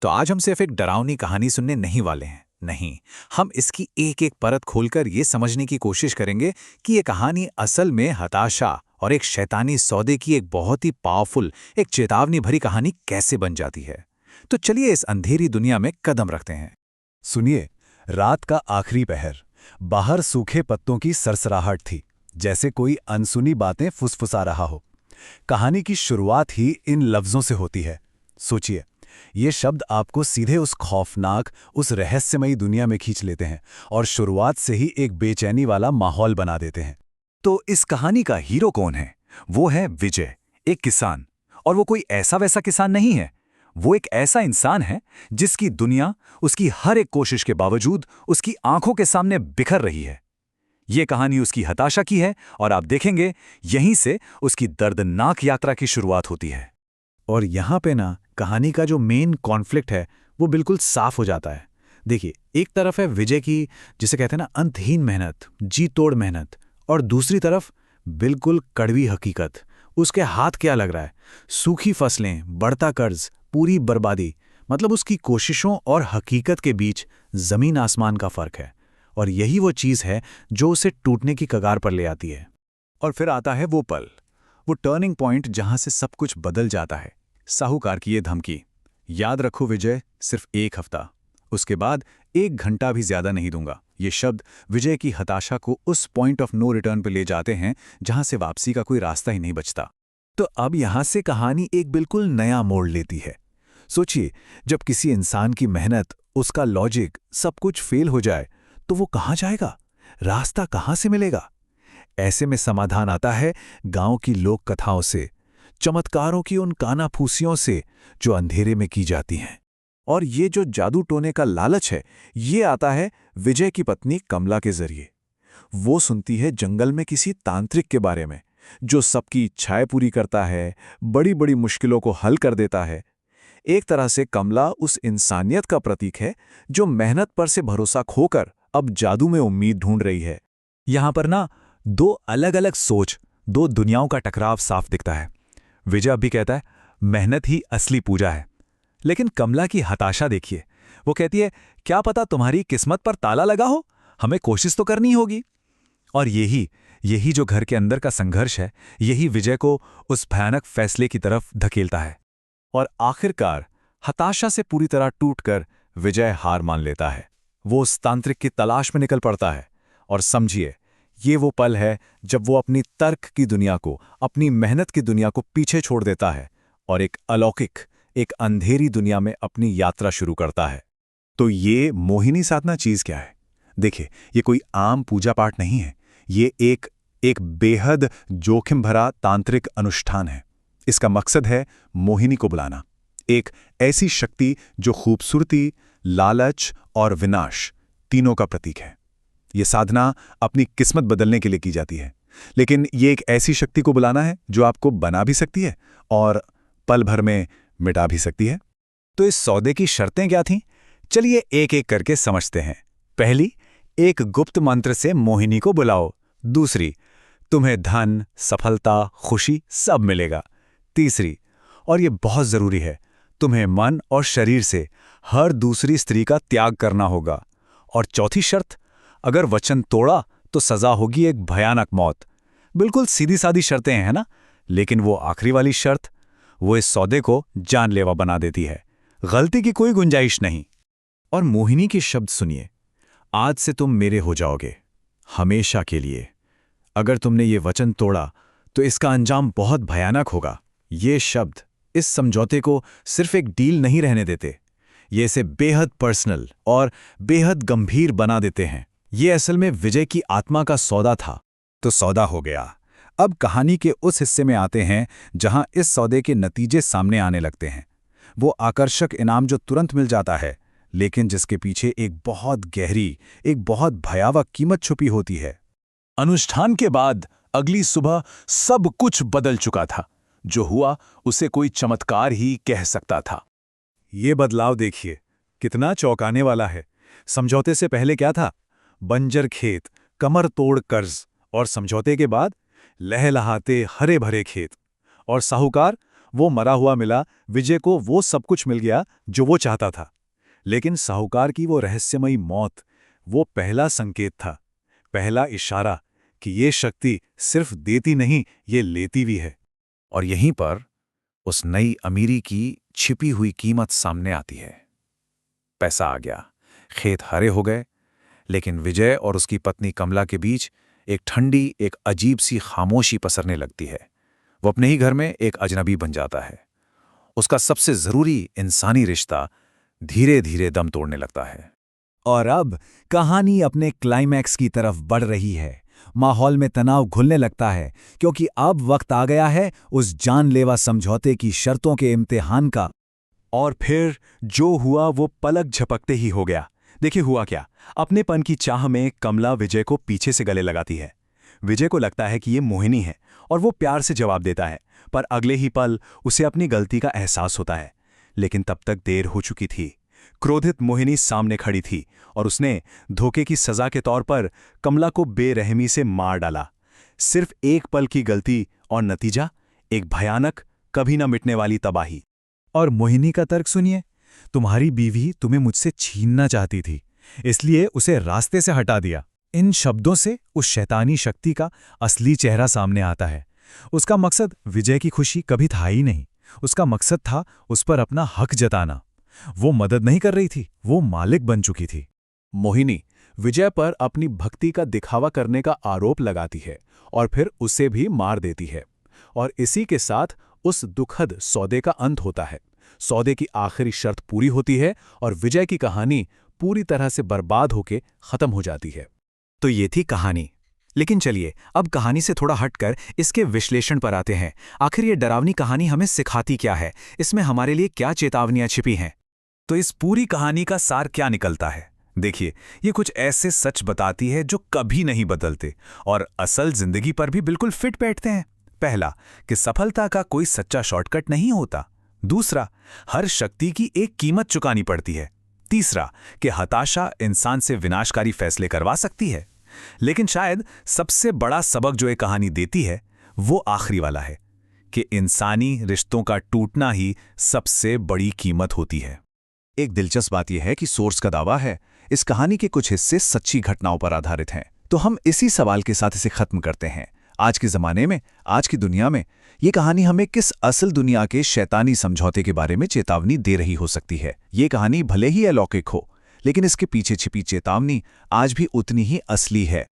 तो आज हम सिर्फ एक डरावनी कहानी सुनने नहीं वाले हैं। नहीं, हम इसकी एक एक परत खोलकर ये समझने की कोशिश करेंगे कि ये कहानी असल में हताशा और एक शैतानी सौदे की एक बहुत ही पावरफुल, एक चेतावनी भरी कहानी कैसे बन जाती है। तो चलिए इस अंधेरी दुनिया में कदम रखते हैं। सुनिए, रात का आखिरी पहर। बाहर सूखे पत्तों की सरसराहट थी, जैसे कोई अनसुनी बातें फुसफुसा रहा हो। कहानी की शुरुआत ही इन लफ्जों से होती है। सोचिए, ये शब्द आपको सीधे उस खौफनाक, उस रहस्यमयी दुनिया में खींच लेते हैं और शुरुआत से ही एक बेचैनी वाला माहौल बना देते हैं। तो इस कहानी का हीरो कौन है? वो है विजय, एक किसान। और वो कोई ऐसा वैसा किसान नहीं है। वो एक ऐसा इंसान है जिसकी दुनिया उसकी हर एक कोशिश के बावजूद उसकी आंखों के सामने बिखर रही है। ये कहानी उसकी हताशा की है और आप देखेंगे यहीं से उसकी दर्दनाक यात्रा की शुरुआत होती है। और यहाँ पे ना कहानी का जो मेन कॉन्फ्लिक्ट है वो बिल्कुल साफ हो जाता है। देखिए, एक तरफ है विजय की, जिसे कहते हैं ना, अंतहीन मेहनत, जी तोड़ मेहनत, और दूसरी तरफ बिल्कुल कड़वी हकीकत। उसके हाथ क्या लग रहा है? सूखी फसलें, बढ़ता कर्ज, पूरी बर्बादी। मतलब उसकी कोशिशों और हकीकत के बीच जमीन आसमान का फर्क है। और यही वो चीज़ है जो उसे टूटने की कगार पर ले आती है। और फिर आता है वो पल, वो टर्निंग पॉइंट जहां से सब कुछ बदल जाता है। साहूकार की ये धमकी, याद रखो विजय, सिर्फ 1 हफ्ता, उसके बाद 1 घंटा भी ज्यादा नहीं दूंगा। ये शब्द विजय की हताशा को उस पॉइंट ऑफ नो रिटर्न पर ले जाते हैं जहां से वापसी का कोई रास्ता ही नहीं बचता। तो अब यहां से कहानी एक बिल्कुल नया मोड़ लेती है। सोचिए, जब किसी इंसान की मेहनत, उसका लॉजिक, सब कुछ फेल हो जाए तो वो कहां जाएगा? रास्ता कहां से मिलेगा? ऐसे में समाधान आता है गांव की लोक कथाओं से, चमत्कारों की उन कानाफूसियों से जो अंधेरे में की जाती हैं। और ये जो जादू टोने का लालच है, ये आता है विजय की पत्नी कमला के जरिए। वो सुनती है जंगल में किसी तांत्रिक के बारे में जो सबकी इच्छाएं पूरी करता है, बड़ी बड़ी मुश्किलों को हल कर देता है। एक तरह से कमला उस इंसानियत का प्रतीक है जो मेहनत पर से भरोसा खोकर अब जादू में उम्मीद ढूंढ रही है। यहां पर ना दो अलग अलग सोच, दो दुनियाओं का टकराव साफ दिखता है। विजय अब भी कहता है मेहनत ही असली पूजा है, लेकिन कमला की हताशा देखिए। वो कहती है क्या पता तुम्हारी किस्मत पर ताला लगा हो, हमें कोशिश तो करनी होगी। और यही यही जो घर के अंदर का संघर्ष है, यही विजय को उस भयानक फैसले की तरफ धकेलता है। और आखिरकार हताशा से पूरी तरह टूटकर विजय हार मान लेता है। वो उस तांत्रिक की तलाश में निकल पड़ता है। और समझिए, ये वो पल है जब वो अपनी तर्क की दुनिया को, अपनी मेहनत की दुनिया को पीछे छोड़ देता है और एक अलौकिक, एक अंधेरी दुनिया में अपनी यात्रा शुरू करता है। तो ये मोहिनी साधना चीज क्या है? देखिए, ये कोई आम पूजा पाठ नहीं है। ये एक बेहद जोखिम भरा तांत्रिक अनुष्ठान है। इसका मकसद है मोहिनी को बुलाना, एक ऐसी शक्ति जो खूबसूरती, लालच और विनाश तीनों का प्रतीक है। ये साधना अपनी किस्मत बदलने के लिए की जाती है, लेकिन ये एक ऐसी शक्ति को बुलाना है जो आपको बना भी सकती है और पल भर में मिटा भी सकती है। तो इस सौदे की शर्तें क्या थीं? चलिए एक एक करके समझते हैं। पहली, एक गुप्त मंत्र से मोहिनी को बुलाओ। दूसरी, तुम्हें धन, सफलता, खुशी सब मिलेगा। तीसरी, और ये बहुत जरूरी है, तुम्हें मन और शरीर से हर दूसरी स्त्री का त्याग करना होगा। और चौथी शर्त, अगर वचन तोड़ा तो सजा होगी एक भयानक मौत। बिल्कुल सीधी सादी शर्तें हैं ना, लेकिन वो आखिरी वाली शर्त, वो इस सौदे को जानलेवा बना देती है। गलती की कोई गुंजाइश नहीं। और मोहिनी के शब्द सुनिए, आज से तुम मेरे हो जाओगे, हमेशा के लिए। अगर तुमने ये वचन तोड़ा तो इसका अंजाम बहुत भयानक होगा। ये शब्द इस समझौते को सिर्फ एक डील नहीं रहने देते, ये इसे बेहद पर्सनल और बेहद गंभीर बना देते हैं। ये असल में विजय की आत्मा का सौदा था। तो सौदा हो गया। अब कहानी के उस हिस्से में आते हैं जहां इस सौदे के नतीजे सामने आने लगते हैं। वो आकर्षक इनाम जो तुरंत मिल जाता है, लेकिन जिसके पीछे एक बहुत गहरी, एक बहुत भयावह कीमत छुपी होती है। अनुष्ठान के बाद अगली सुबह सब कुछ बदल चुका था। जो हुआ उसे कोई चमत्कार ही कह सकता था। ये बदलाव देखिए, कितना चौंकाने वाला है। समझौते से पहले क्या था? बंजर खेत, कमर तोड़ कर्ज, और समझौते के बाद लहलहाते हरे भरे खेत। और साहूकार, वो मरा हुआ मिला, विजय को वो सब कुछ मिल गया जो वो चाहता था। लेकिन साहूकार की वो रहस्यमयी मौत, वो पहला संकेत था, पहला इशारा कि ये शक्ति सिर्फ देती नहीं, ये लेती भी है। और यहीं पर उस नई अमीरी की छिपी हुई कीमत सामने आती है। पैसा आ गया, खेत हरे हो गए, लेकिन विजय और उसकी पत्नी कमला के बीच एक ठंडी, एक अजीब सी खामोशी पसरने लगती है। वो अपने ही घर में एक अजनबी बन जाता है। उसका सबसे जरूरी इंसानी रिश्ता धीरे धीरे दम तोड़ने लगता है। और अब कहानी अपने क्लाइमैक्स की तरफ बढ़ रही है। माहौल में तनाव घुलने लगता है, क्योंकि अब वक्त आ गया है उस जानलेवा समझौते की शर्तों के इम्तिहान का। और फिर जो हुआ वो पलक झपकते ही हो गया। देखिए हुआ क्या, अपनेपन की चाह में कमला विजय को पीछे से गले लगाती है। विजय को लगता है कि ये मोहिनी है और वो प्यार से जवाब देता है, पर अगले ही पल उसे अपनी गलती का एहसास होता है। लेकिन तब तक देर हो चुकी थी। क्रोधित मोहिनी सामने खड़ी थी और उसने धोखे की सजा के तौर पर कमला को बेरहमी से मार डाला। सिर्फ एक पल की गलती और नतीजा एक भयानक, कभी न मिटने वाली तबाही। और मोहिनी का तर्क सुनिए, तुम्हारी बीवी तुम्हें मुझसे छीनना चाहती थी, इसलिए उसे रास्ते से हटा दिया। इन शब्दों से उस शैतानी शक्ति का असली चेहरा सामने आता है। उसका मकसद विजय की खुशी कभी था ही नहीं। उसका मकसद था उस पर अपना हक जताना। वो मदद नहीं कर रही थी, वो मालिक बन चुकी थी। मोहिनी विजय पर अपनी भक्ति का दिखावा करने का आरोप लगाती है और फिर उसे भी मार देती है। और इसी के साथ उस दुखद सौदे का अंत होता है। सौदे की आखिरी शर्त पूरी होती है और विजय की कहानी पूरी तरह से बर्बाद होकर खत्म हो जाती है। तो ये थी कहानी। लेकिन चलिए अब कहानी से थोड़ा हटकर इसके विश्लेषण पर आते हैं। आखिर ये डरावनी कहानी हमें सिखाती क्या है? इसमें हमारे लिए क्या चेतावनियां छिपी हैं? तो इस पूरी कहानी का सार क्या निकलता है? देखिए, ये कुछ ऐसे सच बताती है जो कभी नहीं बदलते और असल जिंदगी पर भी बिल्कुल फिट बैठते हैं। पहला, कि सफलता का कोई सच्चा शॉर्टकट नहीं होता। दूसरा, हर शक्ति की एक कीमत चुकानी पड़ती है। तीसरा, कि हताशा इंसान से विनाशकारी फैसले करवा सकती है। लेकिन शायद सबसे बड़ा सबक जो ये कहानी देती है वो आखिरी वाला है, कि इंसानी रिश्तों का टूटना ही सबसे बड़ी कीमत होती है। एक दिलचस्प बात यह है कि सोर्स का दावा है इस कहानी के कुछ हिस्से सच्ची घटनाओं पर आधारित हैं। तो हम इसी सवाल के साथ इसे खत्म करते हैं। आज के ज़माने में, आज की दुनिया में ये कहानी हमें किस असल दुनिया के शैतानी समझौते के बारे में चेतावनी दे रही हो सकती है? ये कहानी भले ही अलौकिक हो, लेकिन इसके पीछे छिपी चेतावनी आज भी उतनी ही असली है।